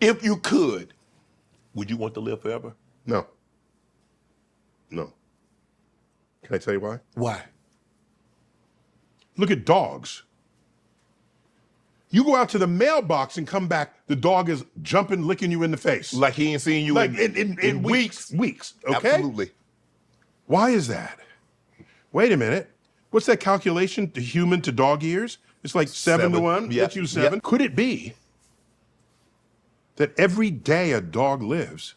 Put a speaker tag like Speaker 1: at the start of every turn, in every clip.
Speaker 1: If you could, would you want to live forever?
Speaker 2: No. No. Can I tell you why?
Speaker 1: Why?
Speaker 2: Look at dogs. You go out to the mailbox and come back, the dog is jumping, licking you in the face.
Speaker 1: Like he ain't seen you
Speaker 2: like
Speaker 1: in weeks.
Speaker 2: Weeks, okay?
Speaker 1: Absolutely.
Speaker 2: Why is that? Wait a minute. What's that calculation, the human to dog years? It's like 7 to 1.
Speaker 1: Yep.
Speaker 2: Let's use 7.
Speaker 1: Yep.
Speaker 2: Could it be that every day a dog lives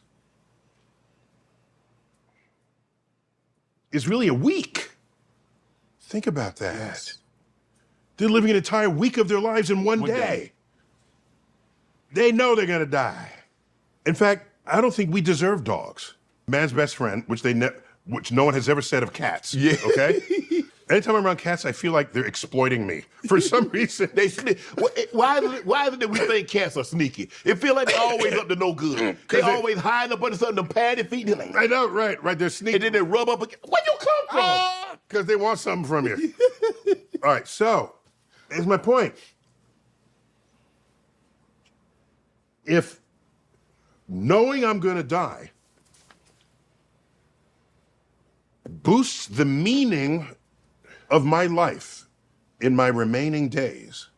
Speaker 2: is really a week? Think about that.
Speaker 1: Yes.
Speaker 2: They're living an entire week of their lives in one day. They know they're gonna die. In fact, I don't think we deserve dogs. Man's best friend, which no one has ever said of cats.
Speaker 1: Yeah.
Speaker 2: Okay? Anytime I'm around cats, I feel like they're exploiting me. For some reason.
Speaker 1: Why is it that we think cats are sneaky? It feels like they're always up to no good. They always hiding up under something, them padded feet. They're like,
Speaker 2: I know, right. They're sneaky.
Speaker 1: and then they rub up against. Where you come from?
Speaker 2: Because they want something from you. All right, so here's my point. If knowing I'm gonna die boosts the meaning of my life in my remaining days,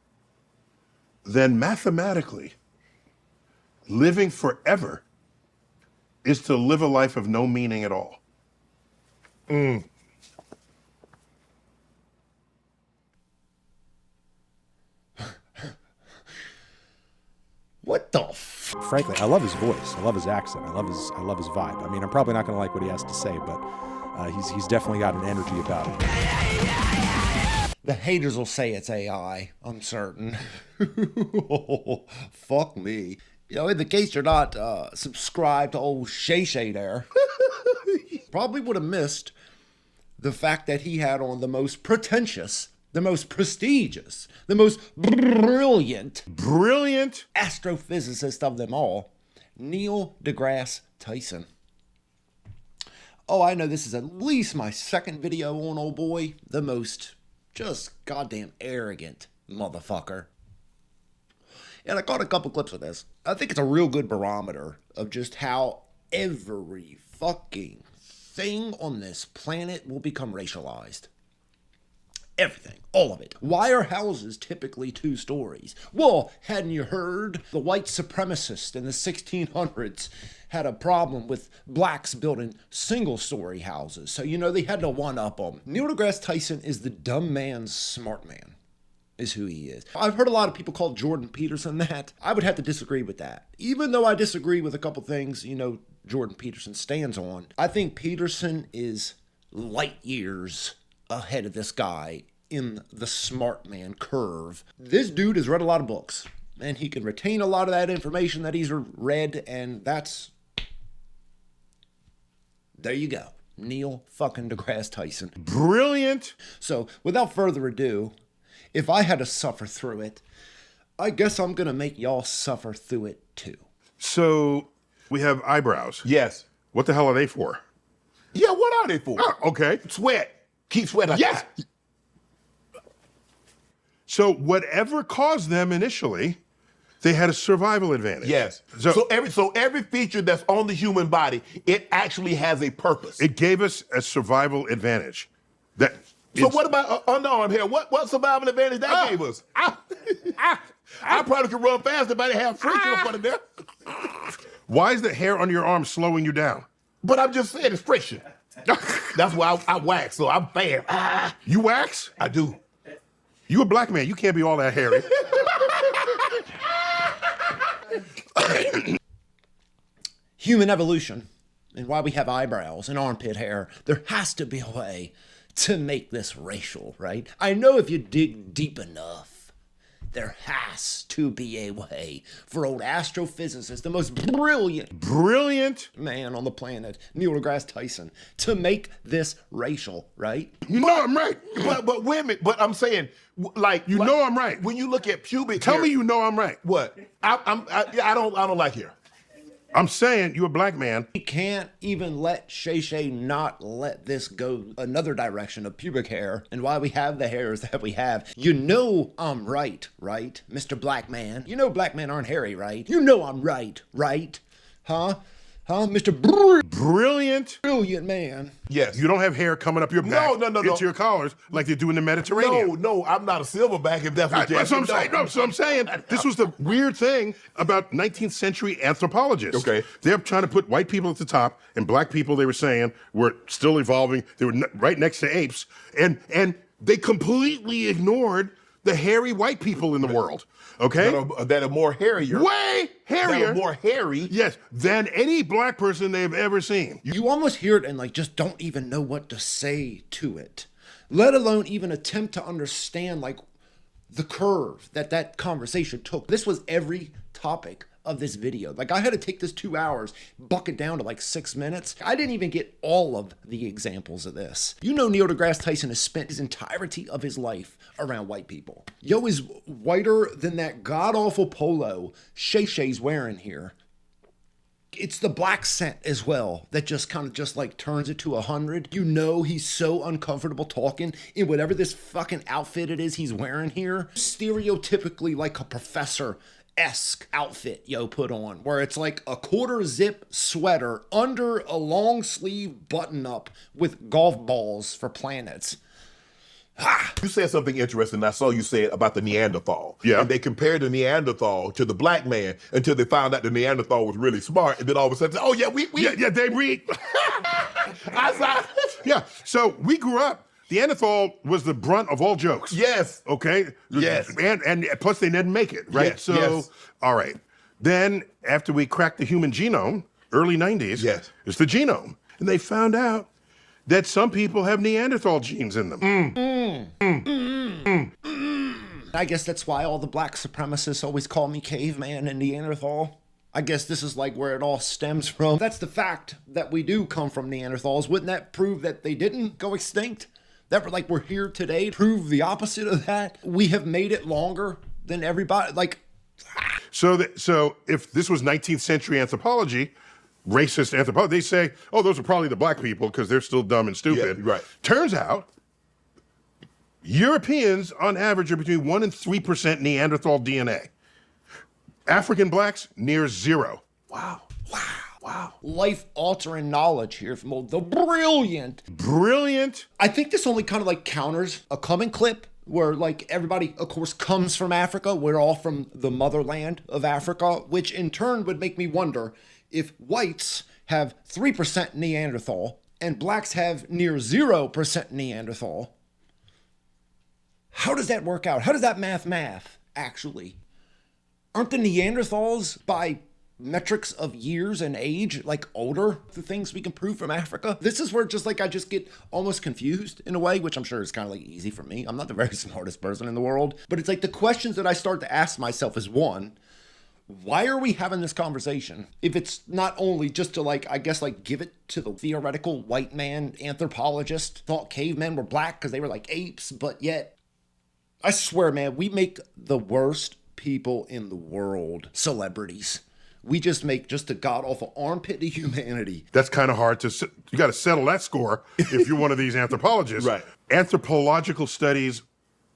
Speaker 2: then mathematically, living forever is to live a life of no meaning at all.
Speaker 3: What the
Speaker 4: Frankly, I love his voice. I love his accent. I love his vibe. I mean, I'm probably not going to like what he has to say, but he's definitely got an energy about him.
Speaker 3: The haters will say it's AI, I'm certain. Fuck me. You know, in the case you're not subscribed to old Shay Shay there, probably would have missed the fact that he had on the most pretentious, the most prestigious, the most brilliant astrophysicist of them all, Neil deGrasse Tyson. Oh, I know this is at least my second video on old boy, the most just goddamn arrogant motherfucker. And I caught a couple clips of this. I think it's a real good barometer of just how every fucking thing on this planet will become racialized. Everything. All of it. Why are houses typically 2 stories? Well, hadn't you heard? The white supremacists in the 1600s had a problem with blacks building single-story houses. So, you know, they had to one-up them. Neil deGrasse Tyson is the dumb man's smart man, is who he is. I've heard a lot of people call Jordan Peterson that. I would have to disagree with that. Even though I disagree with a couple things, you know, Jordan Peterson stands on, I think Peterson is light years ahead of this guy in the smart man curve. This dude has read a lot of books, and he can retain a lot of that information that he's read, and that's... There you go. Neil fucking deGrasse Tyson.
Speaker 2: Brilliant.
Speaker 3: So, without further ado, if I had to suffer through it, I guess I'm gonna make y'all suffer through it too.
Speaker 2: So, we have eyebrows.
Speaker 1: Yes.
Speaker 2: What the hell are they for?
Speaker 1: Yeah, what are they for?
Speaker 2: Oh, okay.
Speaker 1: Sweat. Keep sweating.
Speaker 2: Yes. So whatever caused them initially, they had a survival advantage.
Speaker 1: Yes. So every feature that's on the human body, it actually has a purpose.
Speaker 2: It gave us a survival advantage.
Speaker 1: So what about underarm hair? What survival advantage that gave us? I probably could run faster if I didn't have friction up under there.
Speaker 2: Why is the hair on your arm slowing you down?
Speaker 1: But I'm just saying it's friction. That's why I wax, so I'm fast.
Speaker 2: You wax?
Speaker 1: I do.
Speaker 2: You a black man, you can't be all that hairy.
Speaker 3: Human evolution, and why we have eyebrows and armpit hair, there has to be a way to make this racial, right? I know if you dig deep enough, there has to be a way for old astrophysicist, the most brilliant man on the planet, Neil deGrasse Tyson, to make this racial, right?
Speaker 2: You know I'm right.
Speaker 1: But wait a minute. But I'm saying, like,
Speaker 2: you know I'm right.
Speaker 1: When you look at pubic
Speaker 2: Tell
Speaker 1: hair,
Speaker 2: me you know I'm right.
Speaker 1: What? I don't like hair.
Speaker 2: I'm saying you're a black man.
Speaker 3: We can't even let Shay not let this go another direction of pubic hair and why we have the hairs that we have. You know I'm right, Mr. Black Man? You know black men aren't hairy, right? You know I'm right? Huh? Mr.
Speaker 2: Brilliant.
Speaker 3: Brilliant man.
Speaker 1: Yes.
Speaker 2: You don't have hair coming up your back
Speaker 1: No.
Speaker 2: into your collars like they do in the Mediterranean.
Speaker 1: No, I'm not a silverback if that's what you're
Speaker 2: That's what I'm saying. No, so I'm saying this was the weird thing about 19th century anthropologists.
Speaker 1: Okay.
Speaker 2: They're trying to put white people at the top, and black people, they were saying, were still evolving. They were right next to apes, and they completely ignored the hairy white people in the world. Okay?
Speaker 1: That are more hairier.
Speaker 2: Way hairier.
Speaker 1: That are more hairy.
Speaker 2: Yes, than any black person they've ever seen.
Speaker 3: You almost hear it and like just don't even know what to say to it, let alone even attempt to understand like the curve that conversation took. This was every topic of this video. Like I had to take this 2 hours, buck it down to like 6 minutes. I didn't even get all of the examples of this. You know Neil deGrasse Tyson has spent his entirety of his life around white people. Yo is whiter than that god-awful polo Shay's wearing here. It's the black scent as well that just kind of just like turns it to 100. You know he's so uncomfortable talking in whatever this fucking outfit it is he's wearing here. Stereotypically like a professor-esque outfit yo put on, where it's like a quarter zip sweater under a long sleeve button up with golf balls for planets.
Speaker 1: You said something interesting. I saw you say it about the Neanderthal.
Speaker 2: Yeah.
Speaker 1: And they compared the Neanderthal to the black man until they found out the Neanderthal was really smart. And then all of a sudden, oh yeah, we.
Speaker 2: Yeah, they read.
Speaker 1: I saw.
Speaker 2: Yeah, so we grew up. The Neanderthal was the brunt of all jokes.
Speaker 1: Yes.
Speaker 2: Okay?
Speaker 1: Yes.
Speaker 2: And plus they didn't make it, right?
Speaker 1: Yes,
Speaker 2: So,
Speaker 1: yes.
Speaker 2: all right. Then after we cracked the human genome, early 90s,
Speaker 1: Yes.
Speaker 2: it's the genome. And they found out that some people have Neanderthal genes in them.
Speaker 3: I guess that's why all the black supremacists always call me caveman and Neanderthal. I guess this is like where it all stems from. That's the fact that we do come from Neanderthals. Wouldn't that prove that they didn't go extinct? That we're here today to prove the opposite of that? We have made it longer than everybody. Like,
Speaker 2: So if this was 19th century anthropology, racist anthropology, they say, oh, those are probably the black people because they're still dumb and stupid.
Speaker 1: Yeah, right.
Speaker 2: Turns out, Europeans on average are between 1% and 3% Neanderthal DNA. African blacks, near zero.
Speaker 1: Wow.
Speaker 3: life-altering knowledge here from the brilliant.
Speaker 2: Brilliant.
Speaker 3: I think this only kind of like counters a coming clip where like everybody, of course, comes from Africa. We're all from the motherland of Africa, which in turn would make me wonder if whites have 3% Neanderthal and blacks have near 0% Neanderthal. How does that work out? How does that math actually? Aren't the Neanderthals by metrics of years and age like older, the things we can prove from Africa? This is where just like I just get almost confused in a way, which I'm sure is kind of like easy for me. I'm not the very smartest person in the world, but it's like the questions that I start to ask myself is, one, why are we having this conversation if it's not only just to like, I guess like give it to the theoretical white man anthropologist thought cavemen were black because they were like apes, but yet I swear, man, we make the worst people in the world celebrities. We just make just a god-awful armpit of humanity.
Speaker 2: That's kind of hard to, you got to settle that score if you're one of these anthropologists.
Speaker 1: Right.
Speaker 2: Anthropological studies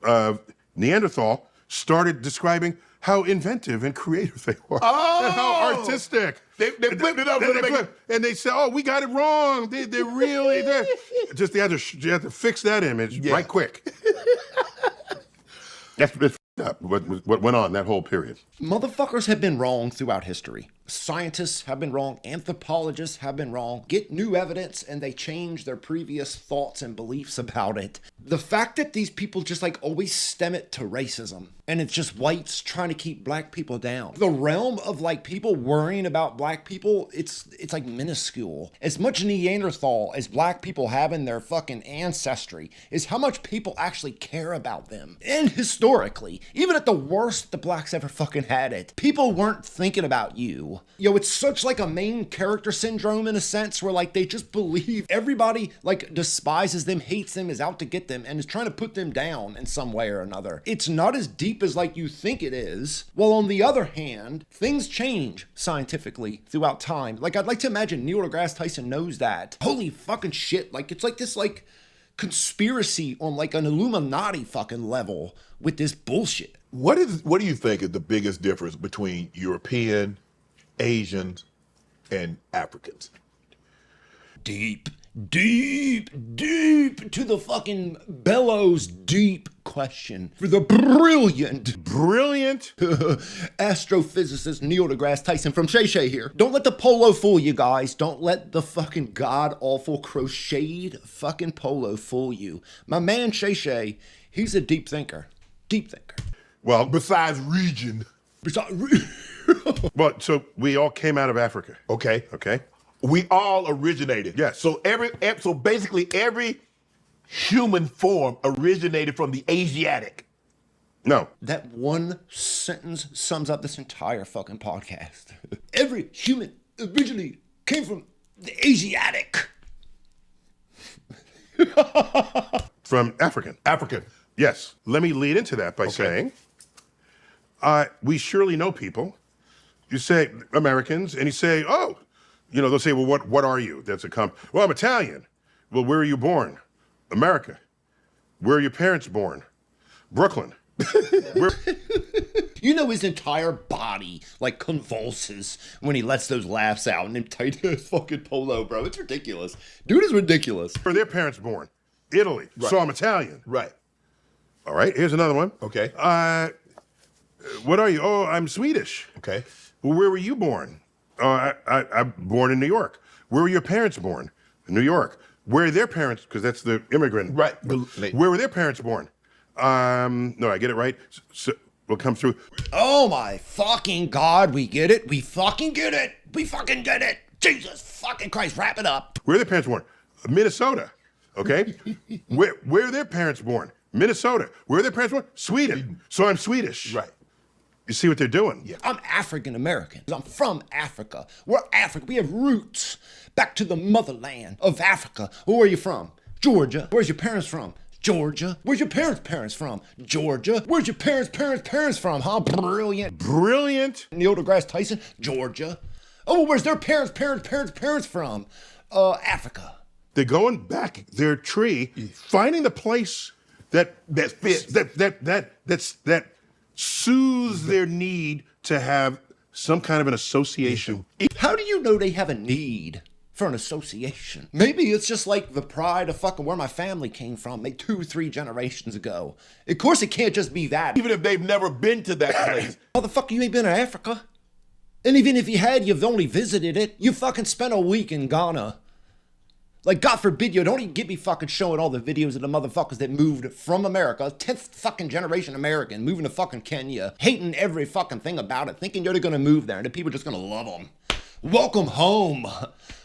Speaker 2: of Neanderthal started describing how inventive and creative they were.
Speaker 1: Oh!
Speaker 2: And how artistic.
Speaker 1: They flipped it up.
Speaker 2: And they said, oh, we got it wrong. They're really, just you have to fix that image right quick. That's up what went on that whole period.
Speaker 3: Motherfuckers have been wrong throughout history. Scientists have been wrong. Anthropologists have been wrong. Get new evidence and they change their previous thoughts and beliefs about it. The fact that these people just like always stem it to racism and it's just whites trying to keep black people down. The realm of like people worrying about black people, it's like minuscule. As much Neanderthal as black people have in their fucking ancestry is how much people actually care about them. And historically, even at the worst the blacks ever fucking had it, people weren't thinking about you. evil. Yo, it's such like a main character syndrome in a sense where like they just believe everybody like despises them, hates them, is out to get them, and is trying to put them down in some way or another. It's not as deep as like you think it is. Well, on the other hand, things change scientifically throughout time. Like I'd like to imagine Neil deGrasse Tyson knows that. Holy fucking shit. Like it's like this like conspiracy on like an Illuminati fucking level with this bullshit.
Speaker 1: What do you think is the biggest difference between European, Asians, and Africans?
Speaker 3: Deep to the fucking bellows deep question for the brilliant astrophysicist Neil deGrasse Tyson from Shay Shay here. Don't let the polo fool you guys. Don't let the fucking god-awful crocheted fucking polo fool you. My man Shay Shay, he's a deep thinker. Deep thinker.
Speaker 1: Well, besides region.
Speaker 2: Well, so we all came out of Africa.
Speaker 1: Okay.
Speaker 2: Okay.
Speaker 1: We all originated.
Speaker 2: Yes.
Speaker 1: So basically every human form originated from the Asiatic.
Speaker 2: No.
Speaker 3: That one sentence sums up this entire fucking podcast. Every human originally came from the Asiatic.
Speaker 2: From African.
Speaker 1: African.
Speaker 2: Yes. Let me lead into that by saying, we surely know people. You say Americans, and you say, oh, you know, they'll say, well, what are you? That's a well, I'm Italian. Well, where are you born? America. Where are your parents born? Brooklyn.
Speaker 3: You know his entire body like convulses when he lets those laughs out in him tight ass fucking polo, bro. It's ridiculous. Dude is ridiculous.
Speaker 2: Where are their parents born? Italy.
Speaker 1: Right.
Speaker 2: So I'm Italian.
Speaker 1: Right.
Speaker 2: All right, here's another one.
Speaker 1: Okay.
Speaker 2: What are you? Oh, I'm Swedish.
Speaker 1: Okay.
Speaker 2: Well, where were you born? I'm born in New York. Where were your parents born? In New York. Where are their parents? Because that's the immigrant.
Speaker 1: Right.
Speaker 2: Where were their parents born? No, I get it right. So we'll come through.
Speaker 3: Oh my fucking God, we get it. We fucking get it. We fucking get it. Jesus fucking Christ, wrap it up.
Speaker 2: Where are their parents born? Minnesota. Okay. Where are their parents born? Minnesota. Where are their parents born? Sweden. So I'm Swedish.
Speaker 1: Right.
Speaker 2: You see what they're doing?
Speaker 1: Yeah.
Speaker 3: I'm African American. I'm from Africa. We're Africa. We have roots back to the motherland of Africa. Where are you from? Georgia. Where's your parents from? Georgia. Where's your parents from? Georgia. Where's your parents from? Huh? Brilliant. Neil deGrasse Tyson. Georgia. Oh, where's their parents from? Africa.
Speaker 2: They're going back their tree, finding the place that
Speaker 1: fits,
Speaker 2: that soothes their need to have some kind of an association.
Speaker 3: How do you know they have a need for an association? Maybe it's just like the pride of fucking where my family came from, like 2-3 generations ago. Of course, it can't just be that.
Speaker 1: Even if they've never been to that place.
Speaker 3: Motherfucker, you ain't been to Africa. And even if you had, you've only visited it. You fucking spent a week in Ghana. Like, God forbid you don't even get me fucking showing all the videos of the motherfuckers that moved from America, 10th fucking generation American, moving to fucking Kenya, hating every fucking thing about it, thinking you're gonna move there and the people are just gonna love them. Welcome home.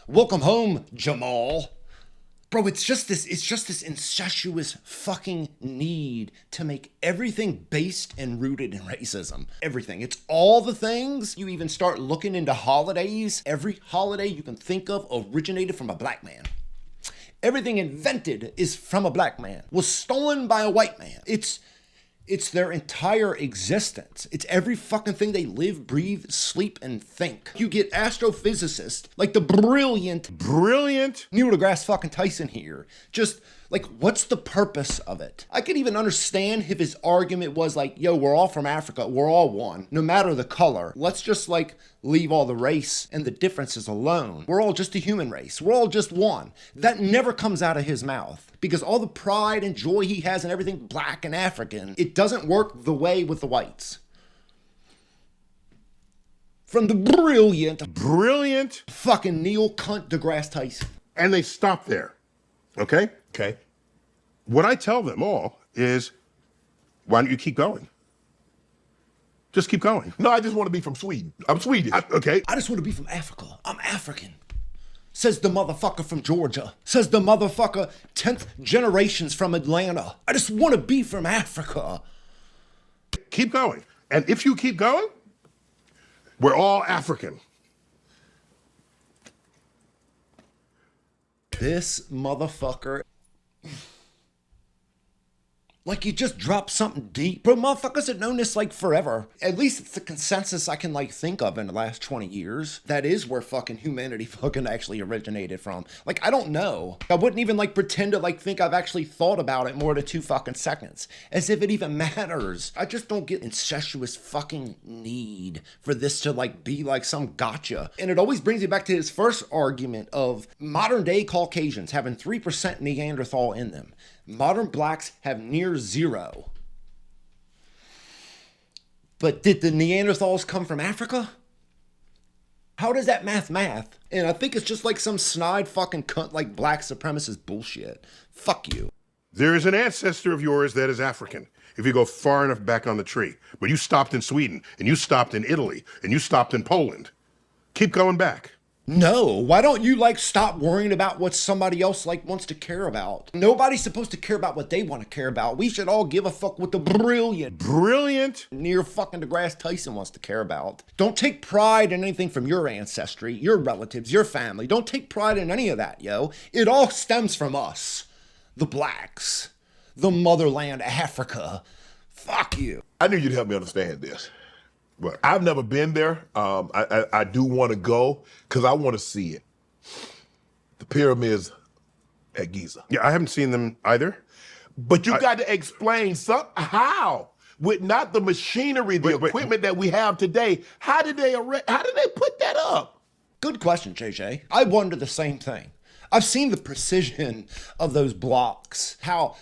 Speaker 3: Welcome home, Jamal. Bro, it's just this incestuous fucking need to make everything based and rooted in racism. Everything. It's all the things. You even start looking into holidays. Every holiday you can think of originated from a black man. Everything invented is from a black man, was stolen by a white man. It's their entire existence. It's every fucking thing they live, breathe, sleep, and think. You get astrophysicists like the brilliant Neil deGrasse fucking Tyson here. Just like, what's the purpose of it? I could even understand if his argument was like, yo, we're all from Africa. We're all one, no matter the color. Let's just like leave all the race and the differences alone. We're all just a human race. We're all just one. That never comes out of his mouth because all the pride and joy he has in everything black and African, it doesn't work the way with the whites. From the brilliant fucking Neil Cunt deGrasse Tyson.
Speaker 2: And they stop there. Okay?
Speaker 1: Okay.
Speaker 2: What I tell them all is, why don't you keep going? Just keep going.
Speaker 1: No, I just want to be from Sweden. I'm Swedish.
Speaker 2: Okay.
Speaker 3: I just want to be from Africa. I'm African. Says the motherfucker from Georgia. Says the motherfucker 10th generations from Atlanta. I just want to be from Africa.
Speaker 2: Keep going. And if you keep going, we're all African.
Speaker 3: This motherfucker. Like, you just dropped something deep. Bro, motherfuckers have known this, like, forever. At least it's the consensus I can, like, think of in the last 20 years. That is where fucking humanity fucking actually originated from. Like, I don't know. I wouldn't even, like, pretend to, like, think I've actually thought about it more than 2 fucking seconds. As if it even matters. I just don't get incestuous fucking need for this to, like, be, like, some gotcha. And it always brings me back to his first argument of modern-day Caucasians having 3% Neanderthal in them. Modern blacks have near 0. But did the Neanderthals come from Africa? How does that math? And I think it's just like some snide fucking cunt like black supremacist bullshit. Fuck you.
Speaker 2: There is an ancestor of yours that is African, if you go far enough back on the tree. But you stopped in Sweden, and you stopped in Italy, and you stopped in Poland. Keep going back.
Speaker 3: No, why don't you, like, stop worrying about what somebody else, like, wants to care about? Nobody's supposed to care about what they want to care about. We should all give a fuck what the brilliant Neil fucking deGrasse Tyson wants to care about. Don't take pride in anything from your ancestry, your relatives, your family. Don't take pride in any of that, yo. It all stems from us, the blacks, the motherland, Africa. Fuck you.
Speaker 1: I knew you'd help me understand this. But I've never been there. I do want to go because I want to see it. The pyramids at Giza.
Speaker 2: Yeah, I haven't seen them either.
Speaker 1: But you got to explain how. With not the machinery, the equipment that we have today, how did they put that up?
Speaker 3: Good question, JJ. I wonder the same thing. I've seen the precision of those blocks, how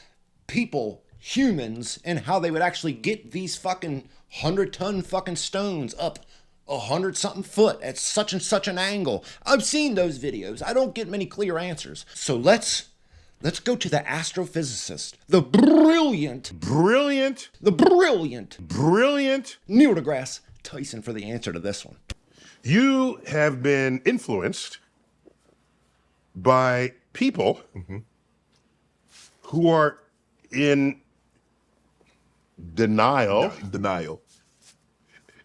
Speaker 3: people, humans, and how they would actually get these fucking 100-ton fucking stones up 100-something foot at such and such an angle. I've seen those videos. I don't get many clear answers. So let's go to the astrophysicist, the brilliant Neil deGrasse Tyson for the answer to this one.
Speaker 2: You have been influenced by people who are in denial.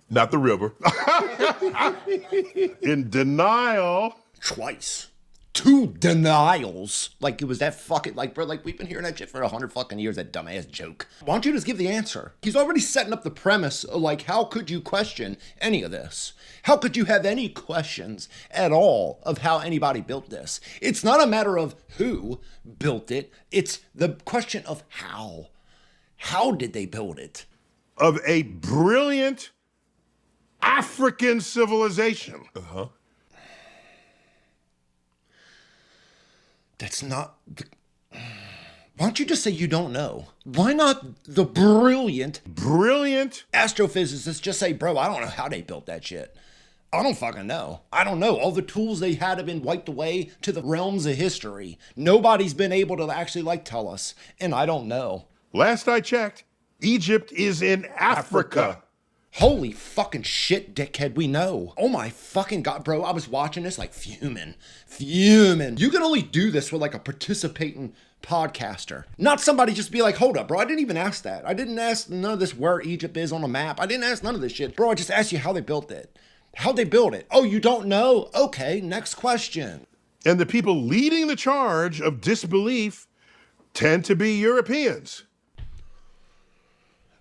Speaker 1: Not the river.
Speaker 2: In denial.
Speaker 3: Twice. 2 denials. Like, it was that fucking, like, bro, like, we've been hearing that shit for 100 fucking years, that dumbass joke. Why don't you just give the answer? He's already setting up the premise of, like, how could you question any of this? How could you have any questions at all of how anybody built this? It's not a matter of who built it. It's the question of how. How did they build it?
Speaker 2: Of a brilliant African civilization.
Speaker 3: That's not... Why don't you just say you don't know? Why not the brilliant astrophysicists just say, bro, I don't know how they built that shit. I don't fucking know. I don't know. All the tools they had have been wiped away to the realms of history. Nobody's been able to actually, like, tell us. And I don't know.
Speaker 2: Last I checked, Egypt is in Africa.
Speaker 3: Holy fucking shit, dickhead, we know. Oh my fucking God, bro, I was watching this like fuming. You can only do this with like a participating podcaster. Not somebody just be like, hold up, bro, I didn't even ask that. I didn't ask none of this where Egypt is on a map. I didn't ask none of this shit. Bro, I just asked you how they built it. How'd they build it? Oh, you don't know? Okay, next question.
Speaker 2: And the people leading the charge of disbelief tend to be Europeans.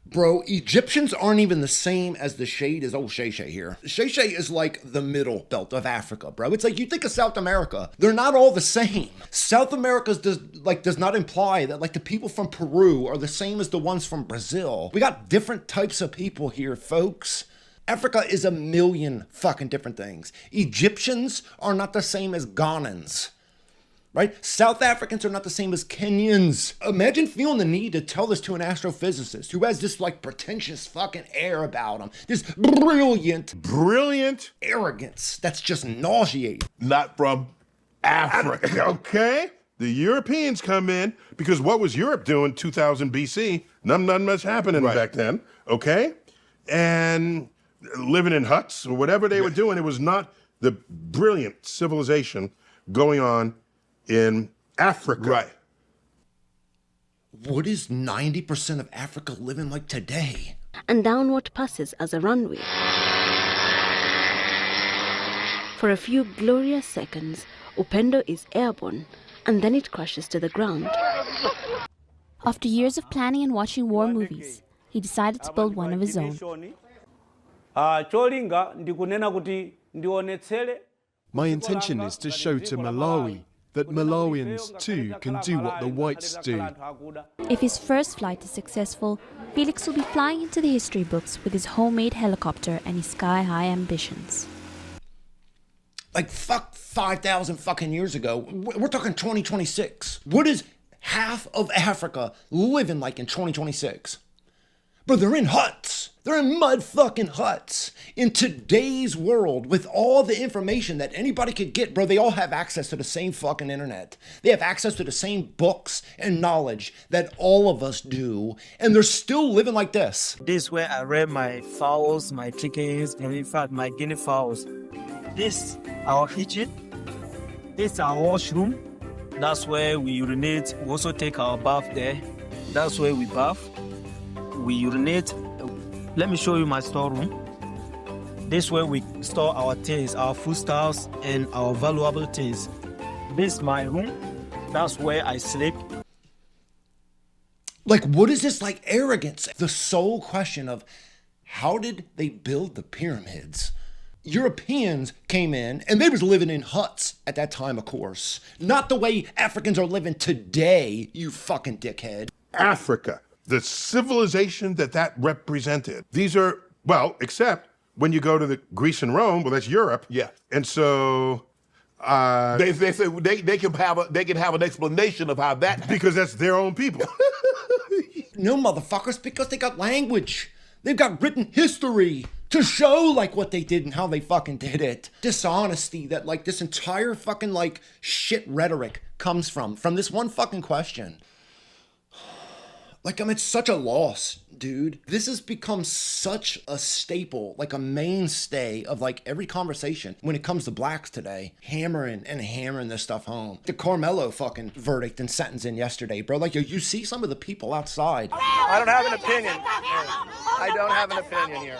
Speaker 3: Bro, Egyptians aren't even the same as the shade is old Shay Shay here. Shay Shay is like the middle belt of Africa, bro. It's like you think of South America. They're not all the same. South America does not imply that like the people from Peru are the same as the ones from Brazil. We got different types of people here, folks. Africa is a million fucking different things. Egyptians are not the same as Ghanans. Right? South Africans are not the same as Kenyans. Imagine feeling the need to tell this to an astrophysicist who has this like pretentious fucking air about him. This brilliant arrogance that's just nauseating.
Speaker 1: Not from Africa.
Speaker 2: Okay. The Europeans come in because what was Europe doing 2000 BC? Nothing much happening back then. Okay. And living in huts or whatever they were doing. It was not the brilliant civilization going on in Africa.
Speaker 1: Right.
Speaker 3: What is 90% of Africa living like today?
Speaker 5: And down what passes as a runway. For a few glorious seconds, Upendo is airborne, and then it crashes to the ground.
Speaker 6: After years of planning and watching war movies, he decided to build one of his own.
Speaker 7: My intention is to show to Malawi that Malawians too can do what the whites do.
Speaker 6: If his first flight is successful, Felix will be flying into the history books with his homemade helicopter and his sky-high ambitions.
Speaker 3: Like, fuck 5,000 fucking years ago. We're talking 2026. What is half of Africa living like in 2026? Bro, they're in huts. They're in mud fucking huts. In today's world, with all the information that anybody could get, bro, they all have access to the same fucking internet. They have access to the same books and knowledge that all of us do, and they're still living like this.
Speaker 8: This is where I rear my fowls, my chickens, and in fact my guinea fowls. This our kitchen. This our washroom. That's where we urinate. We also take our bath there. That's where we bath. We urinate. Let me show you my storeroom. This is where we store our things, our foodstuffs, and our valuable things. This is my room. That's where I sleep.
Speaker 3: Like, what is this, like, arrogance? The sole question of how did they build the pyramids? Europeans came in and they was living in huts at that time, of course. Not the way Africans are living today, you fucking dickhead.
Speaker 2: Africa, the civilization that represented. These are, well, except when you go to the Greece and Rome, well, that's Europe.
Speaker 1: Yeah.
Speaker 2: And so
Speaker 1: They say they can have an explanation of how that happened.
Speaker 2: because that's their own people.
Speaker 3: No, motherfuckers, because they got language. They've got written history to show, like, what they did and how they fucking did it. Dishonesty that, like, this entire fucking, like, shit rhetoric comes from this one fucking question. Like, I'm at such a loss, dude. This has become such a staple, like a mainstay of, like, every conversation when it comes to blacks today. Hammering this stuff home. The Carmelo fucking verdict and sentencing yesterday, bro. Like, you see some of the people outside.
Speaker 9: I don't have an opinion. I don't have an opinion here.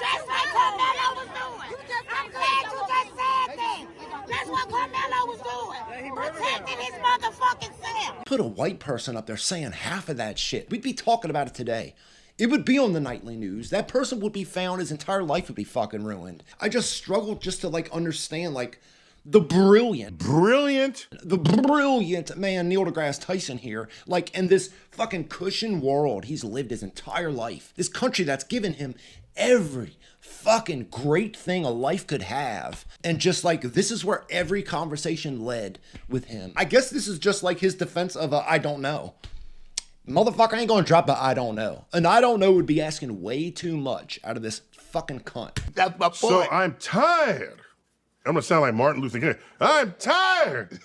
Speaker 10: Just like Carmelo was doing. I'm glad you just said that. That's what Carmelo was doing. Protecting his motherfucking self.
Speaker 3: Put a white person up there saying half of that shit. We'd be talking about it today. It would be on the nightly news. That person would be found. His entire life would be fucking ruined. I just struggled just to, like, understand, like, the brilliant man, Neil deGrasse Tyson here, like, in this fucking cushion world he's lived his entire life. This country that's given him every fucking great thing a life could have. And just, like, this is where every conversation led with him. I guess this is just, like, his defense of a I don't know. Motherfucker ain't gonna drop a I don't know. And I don't know would be asking way too much out of this fucking cunt.
Speaker 1: That's my point.
Speaker 2: So I'm tired. I'm gonna sound like Martin Luther King. I'm tired.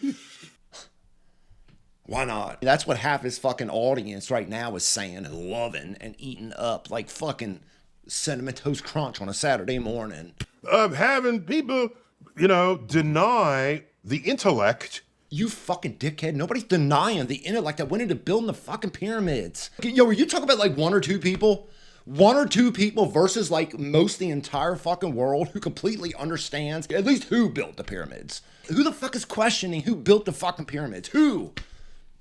Speaker 3: Why not? That's what half his fucking audience right now is saying and loving and eating up like fucking Cinnamon Toast Crunch on a Saturday morning.
Speaker 2: Of having people, deny the intellect.
Speaker 3: You fucking dickhead. Nobody's denying the intellect that went into building the fucking pyramids. Yo, were you talking about like one or two people? One or two people versus like most the entire fucking world who completely understands at least who built the pyramids. Who the fuck is questioning who built the fucking pyramids? Who?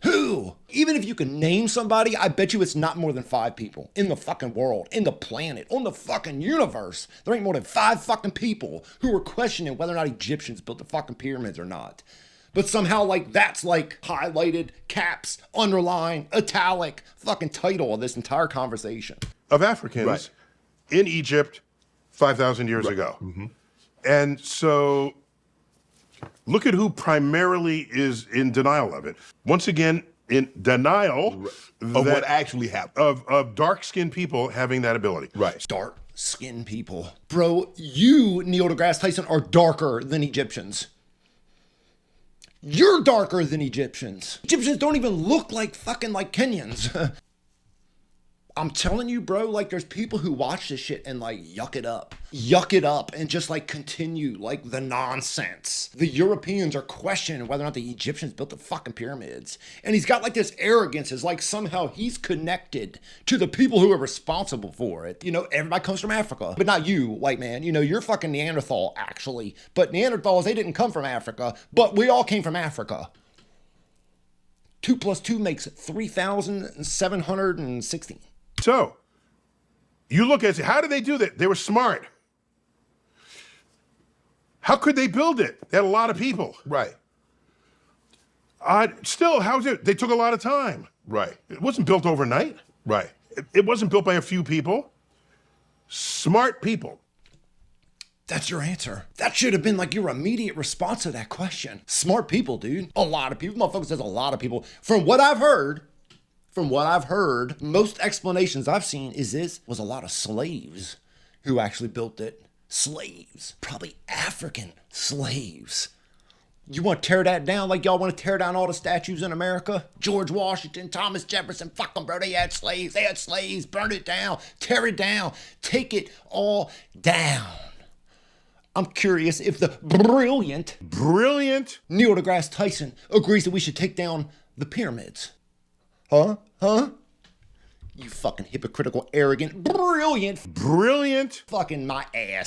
Speaker 3: Even if you can name somebody, I bet you it's not more than 5 people in the fucking world, in the planet, on the fucking universe. There ain't more than 5 fucking people who are questioning whether or not Egyptians built the fucking pyramids or not. But somehow, like, that's like highlighted, caps, underline, italic, fucking title of this entire conversation.
Speaker 2: Of Africans in Egypt 5,000 years ago.
Speaker 1: Mm-hmm.
Speaker 2: And so look at who primarily is in denial of it. Once again, in denial
Speaker 1: of what actually happened.
Speaker 2: Of dark-skinned people having that ability.
Speaker 1: Right.
Speaker 3: Dark-skinned people. Bro, you, Neil deGrasse Tyson, are darker than Egyptians. You're darker than Egyptians. Egyptians don't even look like fucking like Kenyans. I'm telling you, bro, like there's people who watch this shit and like yuck it up and just like continue like the nonsense. The Europeans are questioning whether or not the Egyptians built the fucking pyramids. And he's got like this arrogance as like somehow he's connected to the people who are responsible for it. Everybody comes from Africa, but not you, white man. You're fucking Neanderthal actually. But Neanderthals, they didn't come from Africa, but we all came from Africa. 2 plus 2 makes 3,716.
Speaker 2: So, you look at it, how did they do that? They were smart. How could they build it? They had a lot of people.
Speaker 1: Right.
Speaker 2: Still, how's it? They took a lot of time.
Speaker 1: Right.
Speaker 2: It wasn't built overnight.
Speaker 1: Right.
Speaker 2: It wasn't built by a few people. Smart people.
Speaker 3: That's your answer. That should have been like your immediate response to that question. Smart people, dude. A lot of people. Motherfucker says a lot of people. From what I've heard, most explanations I've seen is this was a lot of slaves who actually built it. Slaves. Probably African slaves. You want to tear that down like y'all want to tear down all the statues in America? George Washington, Thomas Jefferson, fuck them, bro. They had slaves. Burn it down. Tear it down. Take it all down. I'm curious if the brilliant Neil deGrasse Tyson agrees that we should take down the pyramids. Huh? You fucking hypocritical, arrogant, brilliant
Speaker 2: Brilliant.
Speaker 3: fucking my ass.